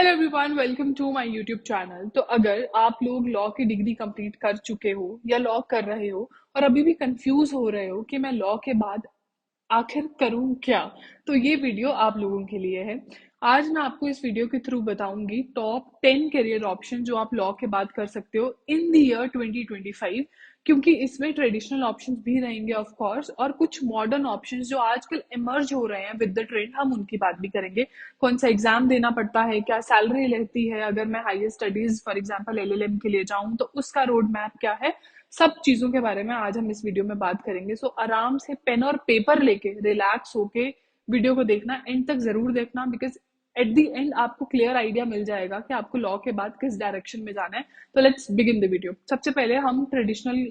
Hello everyone, welcome to my YouTube channel. तो अगर आप लोग लॉ की डिग्री कंप्लीट कर चुके हो या लॉ कर रहे हो और अभी भी कंफ्यूज हो रहे हो कि मैं लॉ के बाद आखिर करूं क्या, तो ये वीडियो आप लोगों के लिए है। आज मैं आपको इस वीडियो के थ्रू बताऊंगी टॉप 10 करियर ऑप्शन जो आप लॉ के बाद कर सकते हो इन द ईयर 2025, क्योंकि इसमें ट्रेडिशनल ऑप्शंस भी रहेंगे ऑफ कोर्स, और कुछ मॉडर्न ऑप्शंस जो आजकल इमर्ज हो रहे हैं विद द ट्रेंड, हम उनकी बात भी करेंगे। कौन सा एग्जाम देना पड़ता है, क्या सैलरी रहती है अगर मैं higher studies for example LLM के लिए जाऊं, तो उसका रोड मैप क्या है, सब चीजों के बारे में आज हम इस वीडियो में बात करेंगे। सो आराम से पेन और पेपर लेके रिलैक्स होके वीडियो को देखना, एंड तक जरूर देखना, बिकॉज एट द एंड आपको क्लियर आइडिया मिल जाएगा कि आपको लॉ के बाद किस डायरेक्शन में जाना है। तो लेट्स बिगिन द वीडियो। सबसे पहले हम ट्रेडिशनल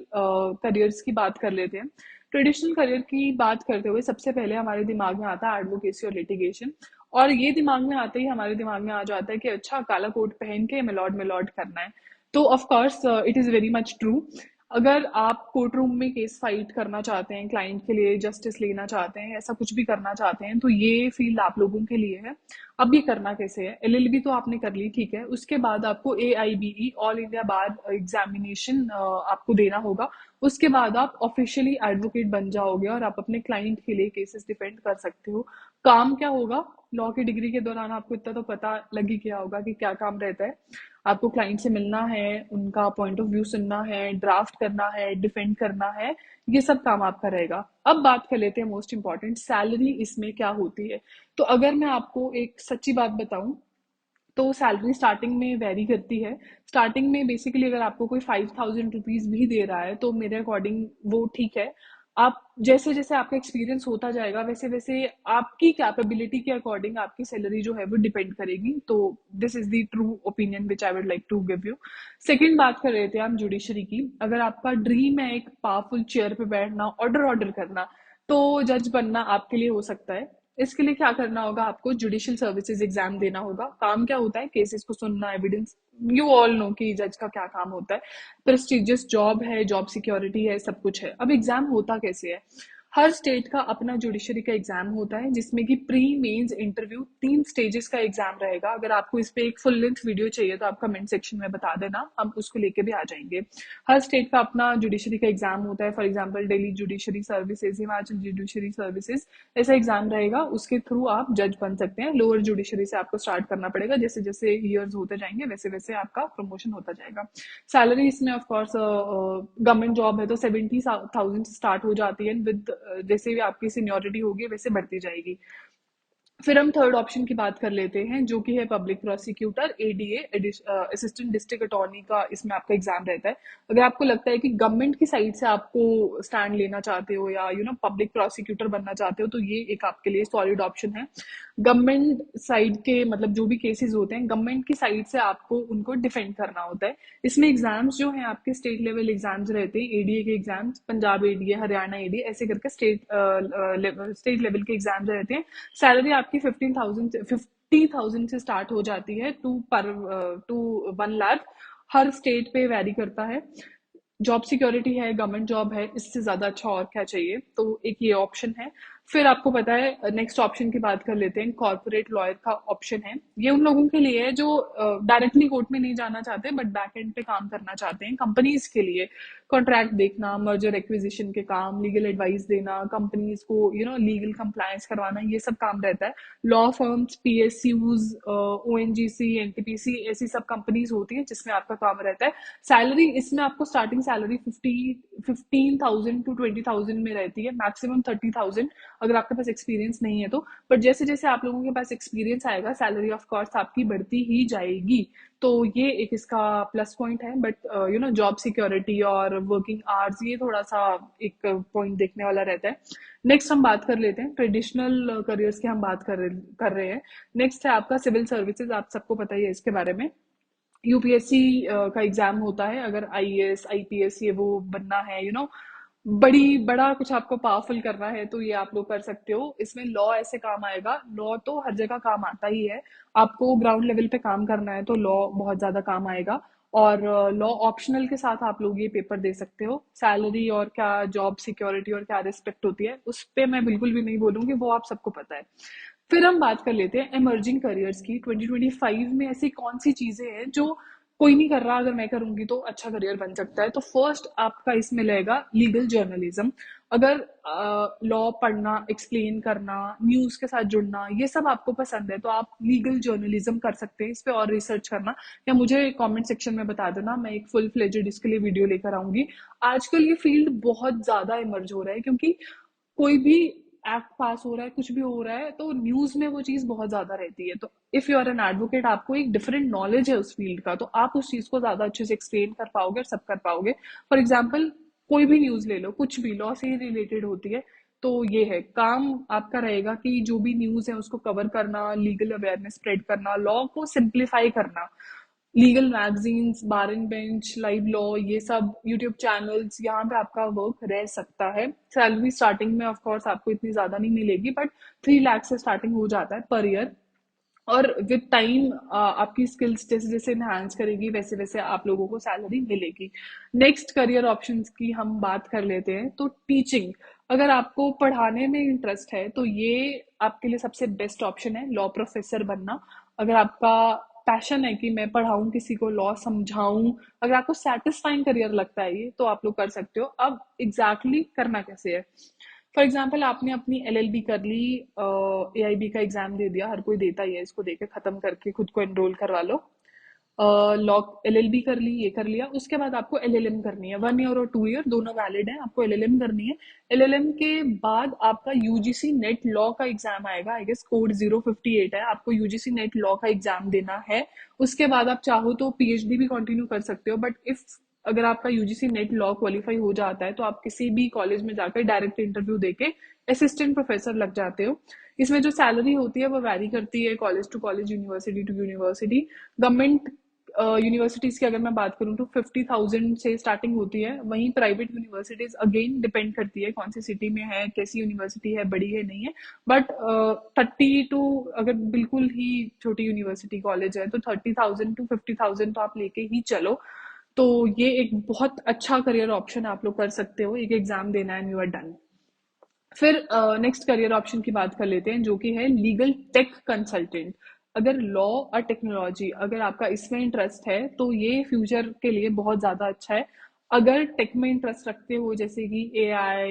करियर्स की बात कर लेते हैं। ट्रेडिशनल करियर की बात करते हुए सबसे पहले हमारे दिमाग में आता है एडवोकेसी और लिटिगेशन, और ये दिमाग में आते ही हमारे दिमाग में आ जाता है कि अच्छा, काला कोट पहन के मिलॉर्ड मिलॉर्ड करना है। तो of course it is very much true. अगर आप कोर्ट रूम में केस फाइट करना चाहते हैं, क्लाइंट के लिए जस्टिस लेना चाहते हैं, ऐसा कुछ भी करना चाहते हैं, तो ये फील्ड आप लोगों के लिए है। अब ये करना कैसे है? एलएलबी तो आपने कर ली, ठीक है। उसके बाद आपको एआईबीई ऑल इंडिया बार एग्जामिनेशन आपको देना होगा। उसके बाद आप ऑफिशियली एडवोकेट बन जाओगे और आप अपने क्लाइंट के लिए केसेस डिफेंड कर सकते हो। काम क्या होगा? लॉ की डिग्री के दौरान आपको इतना तो पता लग ही गया होगा कि क्या काम रहता है। आपको क्लाइंट से मिलना है, उनका पॉइंट ऑफ व्यू सुनना है, ड्राफ्ट करना है, डिफेंड करना है, ये सब काम आपका रहेगा। अब बात कर लेते हैं मोस्ट इंपॉर्टेंट, सैलरी इसमें क्या होती है। तो अगर मैं आपको एक सच्ची बात बताऊं, तो सैलरी स्टार्टिंग में वेरी करती है। स्टार्टिंग में बेसिकली अगर आपको कोई 5,000 रुपीज भी दे रहा है तो मेरे अकॉर्डिंग वो ठीक है। आप जैसे जैसे आपका एक्सपीरियंस होता जाएगा वैसे वैसे आपकी कैपेबिलिटी के अकॉर्डिंग आपकी सैलरी जो है वो डिपेंड करेगी। तो this is the true opinion which I would like to give you. Second बात कर रहे थे हम जुडिशरी की। अगर आपका ड्रीम है एक पावरफुल चेयर पे बैठना, ऑर्डर ऑर्डर करना, तो जज बनना आपके लिए हो सकता है। इसके लिए क्या करना होगा? आपको जुडिशियल सर्विसेज एग्जाम देना होगा। काम क्या होता है? केसेस को सुनना, एविडेंस। यू ऑल नो कि जज का क्या काम होता है। प्रेस्टिजियस जॉब है, जॉब सिक्योरिटी है, सब कुछ है। अब एग्जाम होता कैसे है? हर स्टेट का अपना जुडिशरी का एग्जाम होता है, जिसमें कि प्री मेंस इंटरव्यू 3 स्टेजेस का एग्जाम रहेगा। अगर आपको इस पे एक फुल लेंथ वीडियो चाहिए तो आप कमेंट सेक्शन में बता देना, हम उसको लेके भी आ जाएंगे। हर स्टेट का अपना जुडिशरी का एग्जाम होता है। For example Delhi judiciary services, Himachal judiciary services, ऐसा एग्जाम रहेगा। उसके थ्रू आप जज बन सकते हैं। लोअर जुडिशरी से आपको स्टार्ट करना पड़ेगा। जैसे जैसे ईयर्स होते जाएंगे वैसे वैसे आपका प्रमोशन होता जाएगा। सैलरी इसमें ऑफ कोर्स गवर्नमेंट जॉब है तो 70,000 से स्टार्ट हो जाती है, विद जैसे भी आपकी सीनियोरिटी होगी वैसे बढ़ती जाएगी। फिर हम थर्ड ऑप्शन की बात कर लेते हैं, जो कि है public prosecutor, ADA, assistant district attorney का इसमें आपका एग्जाम रहता है। अगर आपको लगता है कि गवर्नमेंट की साइड से आपको स्टैंड लेना चाहते हो या पब्लिक प्रोसिक्यूटर बनना चाहते हो, तो ये एक आपके लिए सॉलिड ऑप्शन है। गवर्नमेंट साइड के मतलब जो भी केसेस होते हैं गवर्नमेंट की साइड से आपको उनको डिफेंड करना होता है। इसमें एग्जाम्स जो हैं आपके स्टेट लेवल एग्जाम्स रहते हैं। एडीए के exams, Punjab ADA, Haryana ADA, ऐसे करके स्टेट लेवल के एग्जाम्स रहते हैं। सैलरी आपकी 50,000 से स्टार्ट हो जाती है टू 1 लाख। हर स्टेट पे वैरी करता है। जॉब सिक्योरिटी है, गवर्नमेंट जॉब है, इससे ज्यादा अच्छा और क्या चाहिए? तो एक ये ऑप्शन है। फिर आपको पता है, नेक्स्ट ऑप्शन की बात कर लेते हैं, कॉर्पोरेट लॉयर का ऑप्शन है। ये उन लोगों के लिए है जो डायरेक्टली कोर्ट में नहीं जाना चाहते बट बैक एंड पे काम करना चाहते हैं। कंपनीज के लिए कॉन्ट्रैक्ट देखना, मर्जर एक्विजिशन के काम, लीगल एडवाइस देना, कंपनीज को लीगल कंप्लायंस करवाना, ये सब काम रहता है। Law firms, PSUs, ONGC, NTPC, ऐसी सब कंपनीज होती है जिसमें आपका काम रहता है। सैलरी इसमें आपको स्टार्टिंग सैलरी 15,000 to 20,000 में रहती है, मैक्सिमम 30,000 अगर आपके पास एक्सपीरियंस नहीं है तो। बट जैसे जैसे आप लोगों के पास एक्सपीरियंस आएगा सैलरी ऑफ कोर्स आपकी बढ़ती ही जाएगी। तो ये एक इसका प्लस पॉइंट है। बट जॉब सिक्योरिटी और वर्किंग आवर्स, ये थोड़ा सा एक पॉइंट देखने वाला रहता है। नेक्स्ट हम बात कर लेते हैं ट्रेडिशनल करियर्स की, हम बात कर रहे हैं। नेक्स्ट है आपका सिविल सर्विसेज। आप सबको पता ही है इसके बारे में। यूपीएससी का एग्जाम होता है। अगर आईएएस आईपीएस ये वो बनना है, बड़ा कुछ आपको पावरफुल करना है, तो ये आप लोग कर सकते हो। इसमें लॉ ऐसे काम आएगा। लॉ तो हर जगह काम आता ही है। आपको ग्राउंड लेवल पे काम करना है तो लॉ बहुत ज्यादा काम आएगा। और लॉ ऑप्शनल के साथ आप लोग ये पेपर दे सकते हो। सैलरी और क्या जॉब सिक्योरिटी और क्या रिस्पेक्ट होती है उस पे मैं बिल्कुल भी नहीं बोलूंगी, वो आप सबको पता है। फिर हम बात कर लेते हैं इमर्जिंग करियर्स की। 2025 में ऐसी कौन सी चीजें हैं जो कोई नहीं कर रहा, अगर मैं करूंगी तो अच्छा करियर बन सकता है। तो फर्स्ट आपका इसमें रहेगा लीगल जर्नलिज्म। अगर लॉ पढ़ना, एक्सप्लेन करना, न्यूज के साथ जुड़ना, ये सब आपको पसंद है तो आप लीगल जर्नलिज्म कर सकते हैं। इस पे और रिसर्च करना या मुझे कमेंट सेक्शन में बता देना, मैं एक फुल फ्लेजेड इसके लिए वीडियो लेकर आऊंगी। आजकल ये फील्ड बहुत ज्यादा इमर्ज हो रहा है, क्योंकि कोई भी एक्ट पास हो रहा है, कुछ भी हो रहा है, तो न्यूज में वो चीज बहुत ज्यादा रहती है। तो if you are an advocate, आपको एक डिफरेंट नॉलेज है उस फील्ड का, तो आप उस चीज को ज्यादा अच्छे से एक्सप्लेन कर पाओगे और सब कर पाओगे। फॉर एग्जाम्पल, कोई भी न्यूज ले लो, कुछ भी लॉ से ही रिलेटेड होती है, तो ये है काम आपका रहेगा कि जो भी न्यूज है उसको कवर करना, लीगल अवेयरनेस स्प्रेड करना, लॉ को सिंप्लीफाई करना। Legal magazines, bar and bench, live law, ये सब यूट्यूब चैनल्स, यहाँ पे आपका वर्क रह सकता है। सैलरी स्टार्टिंग में ऑफ कोर्स आपको इतनी ज्यादा नहीं मिलेगी, बट 3 लाख से स्टार्टिंग हो जाता है पर ईयर। और विद टाइम आपकी स्किल्स जैसे जैसे इनहांस करेगी, वैसे वैसे आप लोगों को सैलरी मिलेगी। नेक्स्ट करियर ऑप्शंस की हम बात कर लेते हैं। तो टीचिंग, अगर आपको पढ़ाने में इंटरेस्ट है तो ये आपके लिए सबसे बेस्ट ऑप्शन है, लॉ प्रोफेसर बनना। अगर आपका पैशन है कि मैं पढ़ाऊं, किसी को लॉ समझाऊं, अगर आपको सेटिस्फाइंग करियर लगता है ये, तो आप लोग कर सकते हो। अब एग्जैक्टली exactly करना कैसे है? फॉर एग्जाम्पल, आपने अपनी एलएलबी कर ली, एआईबी का एग्जाम दे दिया, हर कोई देता ही है, इसको देके खत्म करके खुद को एनरोल करवा लो। लॉ एलएलबी कर ली, ये कर लिया, उसके बाद आपको एलएलएम करनी है। 1 ईयर और 2 ईयर दोनों वैलिड है, आपको एलएलएम करनी है। एलएलएम के बाद आपका यूजीसी नेट लॉ का एग्जाम आएगा, आई गेस कोड 058 है, आपको यूजीसी नेट लॉ का एग्जाम देना है। उसके बाद आप चाहो तो पीएचडी भी कंटिन्यू कर सकते हो, बट इफ अगर आपका यूजीसी नेट लॉ क्वालिफाई हो जाता है तो आप किसी भी कॉलेज में जाकर डायरेक्ट इंटरव्यू देके असिस्टेंट प्रोफेसर लग जाते हो। इसमें जो सैलरी होती है वो वैरी करती है college to college, university to university. Government universities की अगर मैं बात करूँ तो 50,000 से स्टार्टिंग होती है। वहीं प्राइवेट यूनिवर्सिटीज अगेन डिपेंड करती है कौन सी सिटी में है, कैसी यूनिवर्सिटी है, बड़ी है नहीं है, बट 30 टू, अगर बिल्कुल ही छोटी यूनिवर्सिटी कॉलेज है तो 30,000 टू 50,000 तो आप लेके ही चलो। तो ये एक बहुत अच्छा करियर ऑप्शन आप लोग कर सकते हो, एक एग्जाम देना है, यू आर डन। फिर नेक्स्ट करियर ऑप्शन की बात कर लेते हैं, जो कि है लीगल टेक कंसल्टेंट। अगर लॉ और टेक्नोलॉजी, अगर आपका इसमें इंटरेस्ट है तो ये फ्यूचर के लिए बहुत ज़्यादा अच्छा है। अगर टेक में इंटरेस्ट रखते हो, जैसे कि एआई,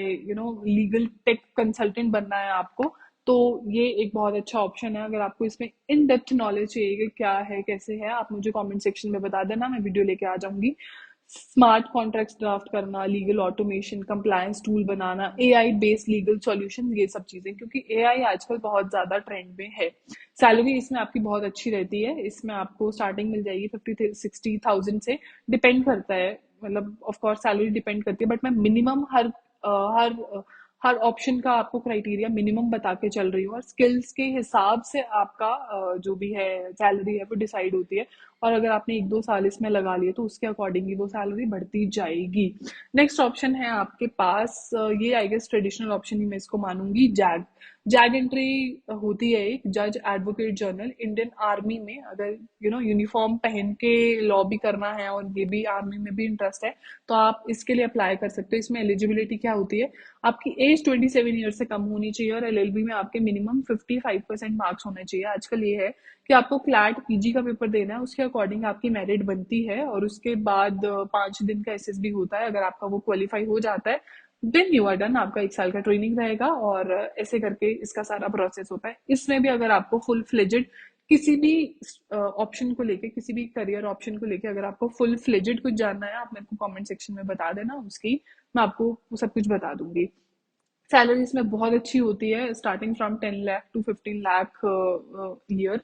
लीगल टेक कंसल्टेंट बनना है आपको, तो ये एक बहुत अच्छा ऑप्शन है। अगर आपको इसमें इन डेप्थ नॉलेज चाहिए कि क्या है कैसे है, आप मुझे कमेंट सेक्शन में बता देना, मैं वीडियो लेके आ जाऊंगी। स्मार्ट कॉन्ट्रैक्ट्स ड्राफ्ट करना, लीगल ऑटोमेशन, कंप्लायंस टूल बनाना, एआई बेस्ड लीगल सॉल्यूशन, ये सब चीजें, क्योंकि एआई आजकल बहुत ज्यादा ट्रेंड में है। सैलरी इसमें आपकी बहुत अच्छी रहती है, इसमें आपको स्टार्टिंग मिल जाएगी 50-60,000 से। डिपेंड करता है, मतलब ऑफ कोर्स सैलरी डिपेंड करती है, बट मैं मिनिमम हर ऑप्शन का आपको क्राइटेरिया मिनिमम बता के चल रही हूँ, और स्किल्स के हिसाब से आपका जो भी है सैलरी है वो डिसाइड होती है। और अगर आपने 1-2 साल इसमें लगा लिए तो उसके अकॉर्डिंगली वो सैलरी बढ़ती जाएगी। नेक्स्ट ऑप्शन है आपके पास, ये आई गेस ट्रेडिशनल ऑप्शन ही मैं इसको मानूंगी, जैग। जैग एंट्री होती है एक जज एडवोकेट जनरल इंडियन आर्मी में। अगर यूनिफॉर्म पहन के लॉ भी करना है और ये भी आर्मी में भी इंटरेस्ट है, तो आप इसके लिए अप्लाई कर सकते हो। इसमें एलिजिबिलिटी क्या होती है, आपकी एज 27 ईयर से कम होनी चाहिए, और एलएलबी में आपके मिनिमम 55% मार्क्स होने चाहिए। आजकल ये है कि आपको क्लैट पीजी का पेपर देना है, उसके अकॉर्डिंग आपकी मेरिट बनती है, और उसके बाद 5 दिन का एसएसबी होता है। अगर आपका वो क्वालिफाई हो जाता है देन यू आर डन, आपका 1 साल का ट्रेनिंग रहेगा, और ऐसे करके इसका सारा प्रोसेस होता है। इसमें भी अगर आपको फुल फ्लेजेड किसी भी ऑप्शन को लेके, किसी भी करियर ऑप्शन को लेके अगर आपको फुल फ्लेजेड कुछ जानना है, आप मेरे को कमेंट सेक्शन में बता देना, उसकी मैं आपको वो सब कुछ बता दूंगी। सैलरी इसमें बहुत अच्छी होती है, starting from 10 lakh to 15 lakh year.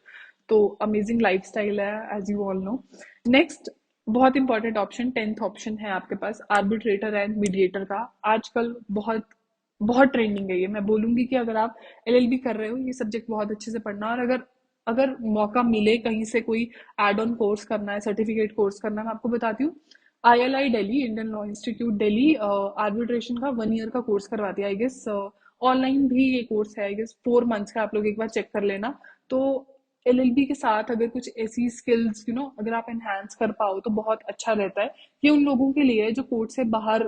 तो अमेजिंग लाइफस्टाइल है, as you all know. Next बहुत इंपॉर्टेंट ऑप्शन, 10th ऑप्शन है आपके पास, आर्बिट्रेटर एंड मीडिएटर का। आजकल बहुत बहुत ट्रेंडिंग है ये। मैं बोलूंगी कि अगर आप एलएलबी कर रहे हो, ये सब्जेक्ट बहुत अच्छे से पढ़ना, और अगर अगर मौका मिले कहीं से कोई एड ऑन कोर्स करना है, सर्टिफिकेट कोर्स करना है, मैं आपको बताती हूँ। ILI Delhi, Indian law institute Delhi, arbitration का 1 ईयर का कोर्स करवाती है, आई गेस। ऑनलाइन भी ये कोर्स है, आई गेस 4 मंथ्स का, आप लोग एक बार चेक कर लेना। तो एलएलबी के साथ अगर कुछ ऐसी स्किल्स अगर आप एनहांस कर पाओ तो बहुत अच्छा रहता है। ये उन लोगों के लिए है जो कोर्ट से बाहर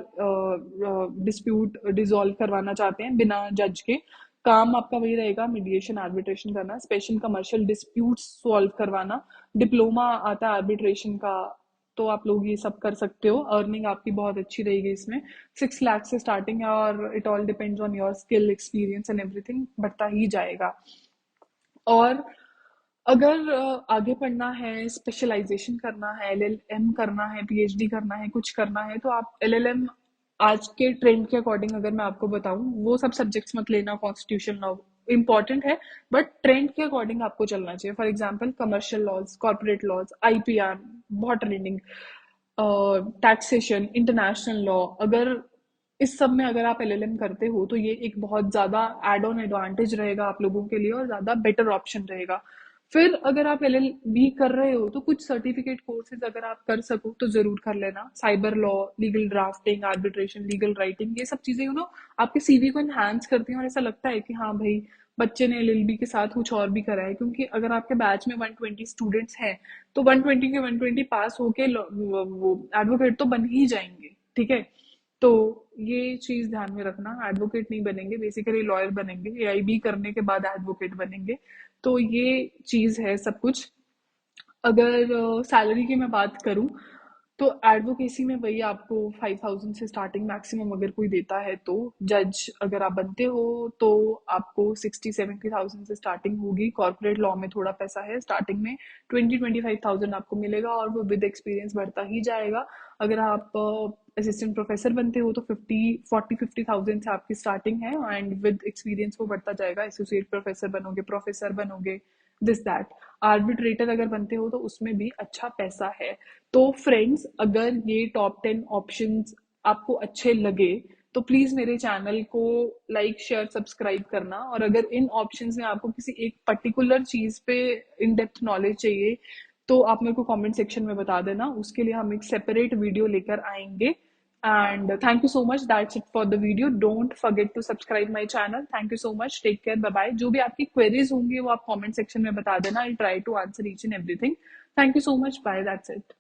डिस्प्यूट डिसॉल्व करवाना चाहते हैं बिना जज के। काम आपका वही रहेगा, मीडिएशन आर्बिट्रेशन करना, स्पेशल कमर्शियल डिस्प्यूट्स सॉल्व करवाना। डिप्लोमा आता है आर्बिट्रेशन का, तो आप लोग ये सब कर सकते हो। अर्निंग आपकी बहुत अच्छी रहेगी इसमें, 6 लाख से स्टार्टिंग है, और it all depends on your skill, experience and everything, बढ़ता ही जाएगा। और अगर आगे पढ़ना है, स्पेशलाइजेशन करना है, एलएलएम करना है, पीएचडी करना है, कुछ करना है, तो आप एलएलएम आज के ट्रेंड के अकॉर्डिंग अगर मैं आपको बताऊं, वो सब सब्जेक्ट्स मत लेना, कॉन्स्टिट्यूशन लॉ इंपॉर्टेंट है, बट ट्रेंड के अकॉर्डिंग आपको चलना चाहिए। For example commercial laws, corporate laws, IPR, बहुत ट्रेंडिंग, टैक्सेशन, इंटरनेशनल लॉ। अगर इस सब में अगर आप एलएलएम करते हो तो ये एक बहुत ज्यादा एड ऑन एडवांटेज रहेगा आप लोगों के लिए, और ज्यादा बेटर ऑप्शन रहेगा। फिर अगर आप एलएलबी कर रहे हो तो कुछ सर्टिफिकेट कोर्सेज अगर आप कर सको तो जरूर कर लेना। Cyber law, legal drafting, arbitration, legal writing, ये सब चीजें आपके सीवी को एनहांस करती हैं, और ऐसा लगता है कि हाँ भाई, बच्चे ने एलएलबी के साथ कुछ और भी करा है। क्योंकि अगर आपके बैच में 120 स्टूडेंट्स हैं, तो 120 के 120 पास होके वो एडवोकेट तो बन ही जाएंगे, ठीक है। तो ये चीज ध्यान में रखना, एडवोकेट नहीं बनेंगे, बेसिकली लॉयर बनेंगे, एआईबी करने के बाद एडवोकेट बनेंगे। तो ये चीज है सब कुछ। अगर सैलरी की मैं बात करूं, तो एडवोकेसी में वही आपको 5,000 से स्टार्टिंग मैक्सिमम अगर कोई देता है, तो जज अगर आप बनते हो तो आपको 60-70,000 से स्टार्टिंग होगी। कॉर्पोरेट लॉ में थोड़ा पैसा है, स्टार्टिंग में 20-25,000 आपको मिलेगा, और वो विद एक्सपीरियंस बढ़ता ही जाएगा। अगर आप असिस्टेंट प्रोफेसर बनते हो तो 50-40-50,000 से आपकी स्टार्टिंग है, एंड विद एक्सपीरियंस वो बढ़ता जाएगा। एसोसिएट प्रोफेसर बनोगे, प्रोफेसर बनोगे, दिस दैट। आर्बिट्रेटर अगर बनते हो तो उसमें भी अच्छा पैसा है। तो फ्रेंड्स, अगर ये टॉप 10 ऑप्शंस आपको अच्छे लगे तो प्लीज मेरे चैनल को लाइक, शेयर, सब्सक्राइब करना। और अगर इन ऑप्शंस में आपको किसी एक पर्टिकुलर चीज पे इन डेप्थ नॉलेज चाहिए, तो आप मेरे को कमेंट सेक्शन में बता देना, उसके लिए हम एक सेपरेट वीडियो लेकर आएंगे। And thank you so much, that's it for the video. Don't forget to subscribe my channel. Thank you so much, take care, bye bye. जो भी आपकी क्वेरीज होंगी वो आप कमेंट सेक्शन में बता देना, I try to answer each and everything. Thank you so much, bye, that's it.